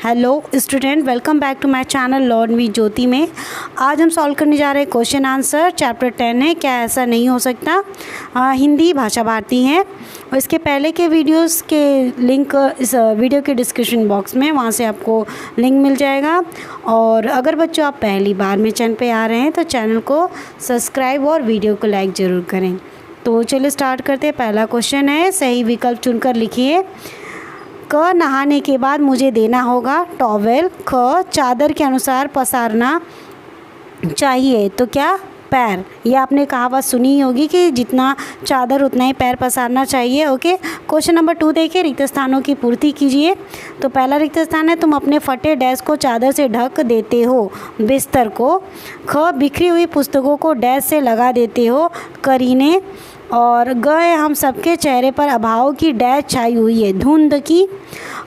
Hello student, welcome back to my channel learn with Jyoti में। आज हम सॉल्व करने जा रहे हैं क्वेश्चन आंसर। चैप्टर 10 है, क्या ऐसा नहीं हो सकता। हिंदी भाषा भारती है। और इसके पहले के वीडियोस के लिंक इस वीडियो के डिस्क्रिप्शन बॉक्स में, वहाँ से आपको लिंक मिल जाएगा। और अगर बच्चों आप पहली बार मेरे चैनल पे आ रहे हैं तो चैनल को सब्सक्राइब और वीडियो को लाइक ज़रूर करें। तो चलिए स्टार्ट करते हैं। पहला क्वेश्चन है, सही विकल्प चुनकर लिखिए। क, नहाने के बाद मुझे देना होगा टॉवेल। ख, चादर के अनुसार पसारना चाहिए तो क्या, पैर। ये आपने कहावत सुनी ही होगी कि जितना चादर उतना ही पैर पसारना चाहिए। ओके, क्वेश्चन नंबर 2 देखिए, रिक्त स्थानों की पूर्ति कीजिए। तो पहला रिक्त स्थान है, तुम अपने फटे डेस्क को चादर से ढक देते हो, बिस्तर को। ख, बिखरी हुई पुस्तकों को डेस्क से लगा देते हो, करीने। और ग, हम सबके चेहरे पर अभाव की डैश छाई हुई है, धुंध की।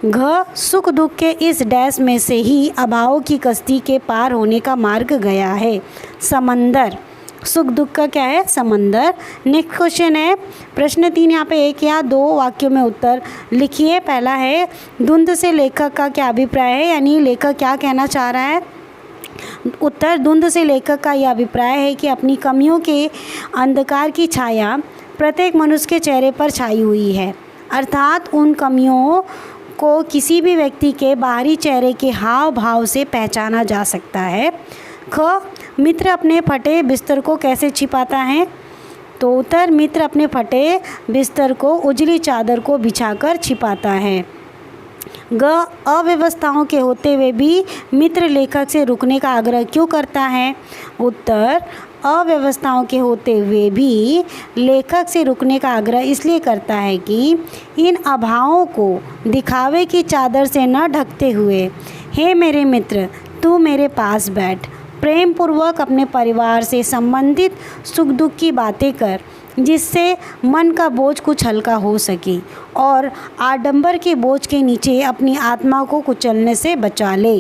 घ, सुख दुख के इस डैश में से ही अभाव की कश्ती के पार होने का मार्ग गया है, समंदर। सुख दुख का क्या है, समंदर। नेक्स्ट क्वेश्चन है, प्रश्न 3, यहाँ पे 1 या 2 वाक्यों में उत्तर लिखिए। पहला है, धुंध से लेखक का क्या अभिप्राय है, यानी लेखक क्या कहना चाह रहा है। उत्तर, धुंध से लेखक का यह अभिप्राय है कि अपनी कमियों के अंधकार की छाया प्रत्येक मनुष्य के चेहरे पर छाई हुई है, अर्थात उन कमियों को किसी भी व्यक्ति के बाहरी चेहरे के हाव भाव से पहचाना जा सकता है। ख, मित्र अपने फटे बिस्तर को कैसे छिपाता है। तो उत्तर, मित्र अपने फटे बिस्तर को उजली चादर को बिछाकर छिपाता है। ग, अव्यवस्थाओं के होते हुए भी मित्र लेखक से रुकने का आग्रह क्यों करता है। उत्तर, अव्यवस्थाओं के होते हुए भी लेखक से रुकने का आग्रह इसलिए करता है कि इन अभावों को दिखावे की चादर से न ढकते हुए, हे मेरे मित्र तू मेरे पास बैठ, प्रेम पूर्वक अपने परिवार से संबंधित सुख दुख की बातें कर, जिससे मन का बोझ कुछ हल्का हो सके और आडंबर के बोझ के नीचे अपनी आत्मा को कुचलने से बचा ले।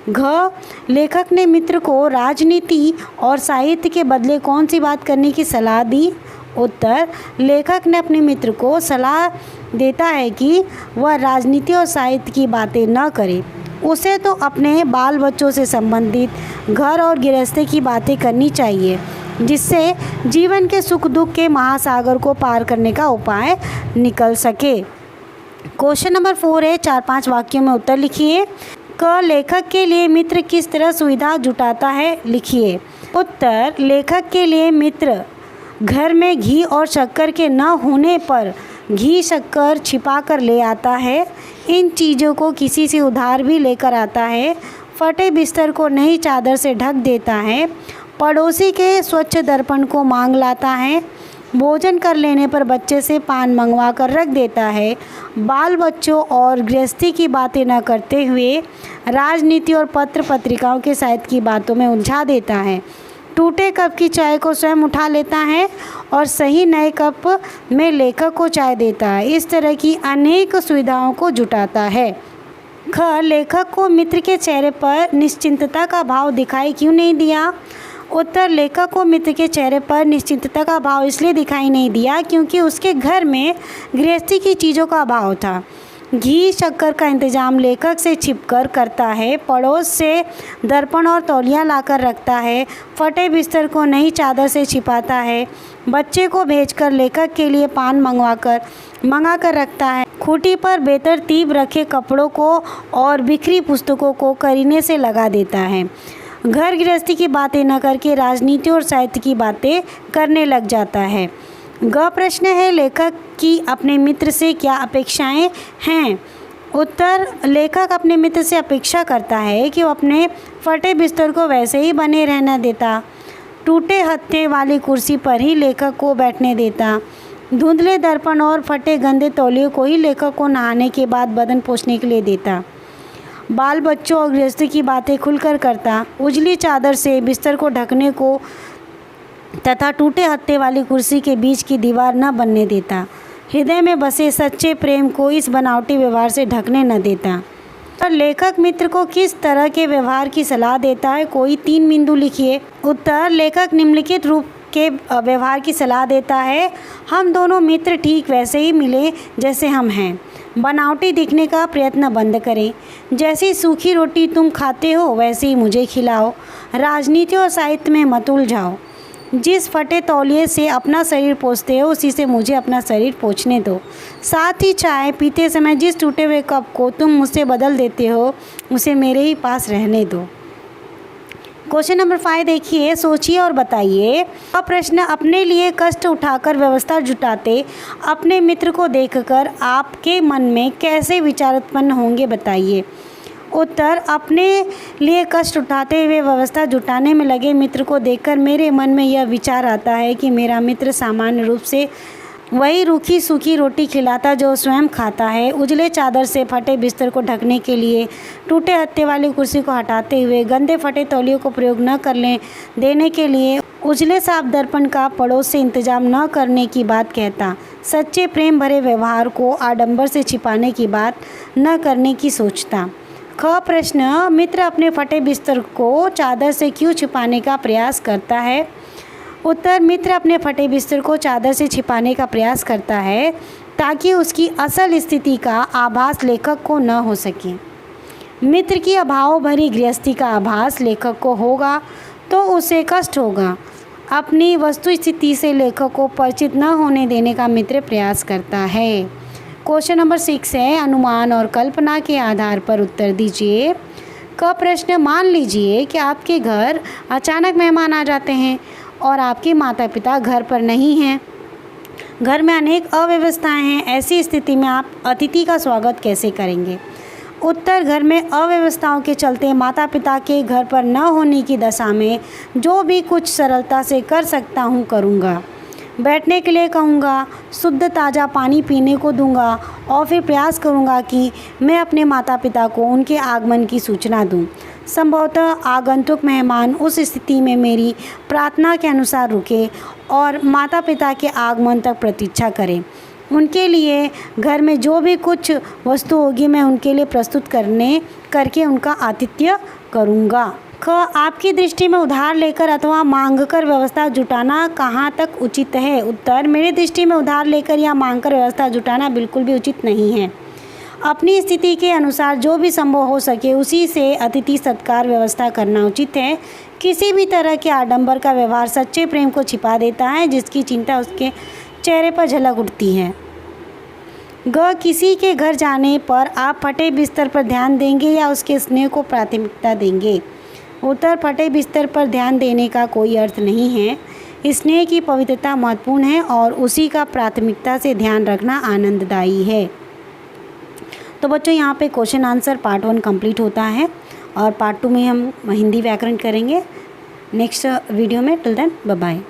घ, लेखक ने मित्र को राजनीति और साहित्य के बदले कौन सी बात करने की सलाह दी। उत्तर, लेखक ने अपने मित्र को सलाह देता है कि वह राजनीति और साहित्य की बातें न करे, उसे तो अपने बाल बच्चों से संबंधित घर और गृहस्थी की बातें करनी चाहिए, जिससे जीवन के सुख दुख के महासागर को पार करने का उपाय निकल सके। क्वेश्चन नंबर 4 है, 4-5 वाक्यों में उत्तर लिखिए। क, लेखक के लिए मित्र किस तरह सुविधा जुटाता है, लिखिए। उत्तर, लेखक के लिए मित्र घर में घी और शक्कर के न होने पर घी शक्कर छिपा कर ले आता है, इन चीज़ों को किसी से उधार भी लेकर आता है, फटे बिस्तर को नई चादर से ढक देता है, पड़ोसी के स्वच्छ दर्पण को मांग लाता है, भोजन कर लेने पर बच्चे से पान मंगवा कर रख देता है, बाल बच्चों और गृहस्थी की बातें न करते हुए राजनीति और पत्र पत्रिकाओं के साहित्य की बातों में उलझा देता है, टूटे कप की चाय को स्वयं उठा लेता है और सही नए कप में लेखक को चाय देता है। इस तरह की अनेक सुविधाओं को जुटाता है। ख, लेखक को मित्र के चेहरे पर निश्चिंतता का भाव दिखाई क्यों नहीं दिया। उत्तर, लेखक को मित्र के चेहरे पर निश्चिंतता का भाव इसलिए दिखाई नहीं दिया क्योंकि उसके घर में गृहस्थी की चीज़ों का अभाव था। घी शक्कर का इंतजाम लेखक से छिपकर करता है, पड़ोस से दर्पण और तौलिया लाकर रखता है, फटे बिस्तर को नई चादर से छिपाता है, बच्चे को भेजकर लेखक के लिए पान मंगा कर रखता है, खूंटी पर बेतरतीब रखे कपड़ों को और बिखरी पुस्तकों को करीने से लगा देता है, घर गृहस्थी की बातें न करके राजनीति और साहित्य की बातें करने लग जाता है। ग, प्रश्न है, लेखक की अपने मित्र से क्या अपेक्षाएं हैं। उत्तर, लेखक अपने मित्र से अपेक्षा करता है कि वो अपने फटे बिस्तर को वैसे ही बने रहने देता, टूटे हत्थे वाली कुर्सी पर ही लेखक को बैठने देता, धुंधले दर्पण और फटे गंदे तौलियों को ही लेखक को नहाने के बाद बदन पोंछने के लिए देता, बाल बच्चों और गृहस्थी की बातें खुलकर करता, उजली चादर से बिस्तर को ढकने को तथा टूटे हत्थे वाली कुर्सी के बीच की दीवार न बनने देता, हृदय में बसे सच्चे प्रेम को इस बनावटी व्यवहार से ढकने न देता। पर लेखक मित्र को किस तरह के व्यवहार की सलाह देता है, कोई 3 बिंदु लिखिए। उत्तर, लेखक निम्नलिखित रूप के व्यवहार की सलाह देता है। हम दोनों मित्र ठीक वैसे ही मिले जैसे हम हैं। बनावटी दिखने का प्रयत्न बंद करें। जैसी सूखी रोटी तुम खाते हो वैसे ही मुझे खिलाओ। राजनीति और साहित्य में मत उलझाओ। जिस फटे तौलिए से अपना शरीर पोंछते हो उसी से मुझे अपना शरीर पोंछने दो। साथ ही चाय पीते समय जिस टूटे हुए कप को तुम मुझसे बदल देते हो उसे मेरे ही पास रहने दो। क्वेश्चन नंबर 5 देखिए, सोचिए और बताइए। प्रश्न, अपने लिए कष्ट उठाकर व्यवस्था जुटाते अपने मित्र को देखकर आपके मन में कैसे विचार उत्पन्न होंगे बताइए। उत्तर, अपने लिए कष्ट उठाते हुए व्यवस्था जुटाने में लगे मित्र को देखकर मेरे मन में यह विचार आता है कि मेरा मित्र सामान्य रूप से वही रूखी सूखी रोटी खिलाता जो स्वयं खाता है। उजले चादर से फटे बिस्तर को ढकने के लिए टूटे हत्थे वाली कुर्सी को हटाते हुए गंदे फटे तौलियों को प्रयोग न करने देने के लिए उजले साफ दर्पण का पड़ोस से इंतजाम न करने की बात कहता। सच्चे प्रेम भरे व्यवहार को आडंबर से छिपाने की बात न करने की सोचता। ख प्रश्न, मित्र अपने फटे बिस्तर को चादर से क्यों छिपाने का प्रयास करता है। उत्तर, मित्र अपने फटे बिस्तर को चादर से छिपाने का प्रयास करता है ताकि उसकी असल स्थिति का आभास लेखक को न हो सके। मित्र की अभाव भरी गृहस्थी का आभास लेखक को होगा तो उसे कष्ट होगा। अपनी वस्तु स्थिति से लेखक को परिचित न होने देने का मित्र प्रयास करता है। क्वेश्चन नंबर 6 है, अनुमान और कल्पना के आधार पर उत्तर दीजिए। क प्रश्न, मान लीजिए कि आपके घर अचानक मेहमान आ जाते हैं और आपके माता पिता घर पर नहीं हैं। घर में अनेक अव्यवस्थाएं हैं। ऐसी स्थिति में आप अतिथि का स्वागत कैसे करेंगे। उत्तर, घर में अव्यवस्थाओं के चलते माता पिता के घर पर न होने की दशा में जो भी कुछ सरलता से कर सकता हूँ करूँगा। बैठने के लिए कहूँगा, शुद्ध ताज़ा पानी पीने को दूंगा और फिर प्रयास करूँगा कि मैं अपने माता पिता को उनके आगमन की सूचना दूँ। संभवतः आगंतुक मेहमान उस स्थिति में मेरी प्रार्थना के अनुसार रुके और माता पिता के आगमन तक प्रतीक्षा करें। उनके लिए घर में जो भी कुछ वस्तु होगी मैं उनके लिए प्रस्तुत करके उनका आतिथ्य करूँगा। ख, आपकी दृष्टि में उधार लेकर अथवा मांगकर व्यवस्था जुटाना कहाँ तक उचित है। उत्तर, मेरी दृष्टि में उधार लेकर या मांगकर व्यवस्था जुटाना बिल्कुल भी उचित नहीं है। अपनी स्थिति के अनुसार जो भी संभव हो सके उसी से अतिथि सत्कार व्यवस्था करना उचित है। किसी भी तरह के आडंबर का व्यवहार सच्चे प्रेम को छिपा देता है जिसकी चिंता उसके चेहरे पर झलक उठती है। ग, किसी के घर जाने पर आप फटे बिस्तर पर ध्यान देंगे या उसके स्नेह को प्राथमिकता देंगे। उत्तर, फटे बिस्तर पर ध्यान देने का कोई अर्थ नहीं है। स्नेह की पवित्रता महत्वपूर्ण है और उसी का प्राथमिकता से ध्यान रखना आनंददायी है। तो बच्चों, यहाँ पे क्वेश्चन आंसर पार्ट 1 कंप्लीट होता है और पार्ट 2 में हम हिंदी व्याकरण करेंगे नेक्स्ट वीडियो में। Till then bye bye.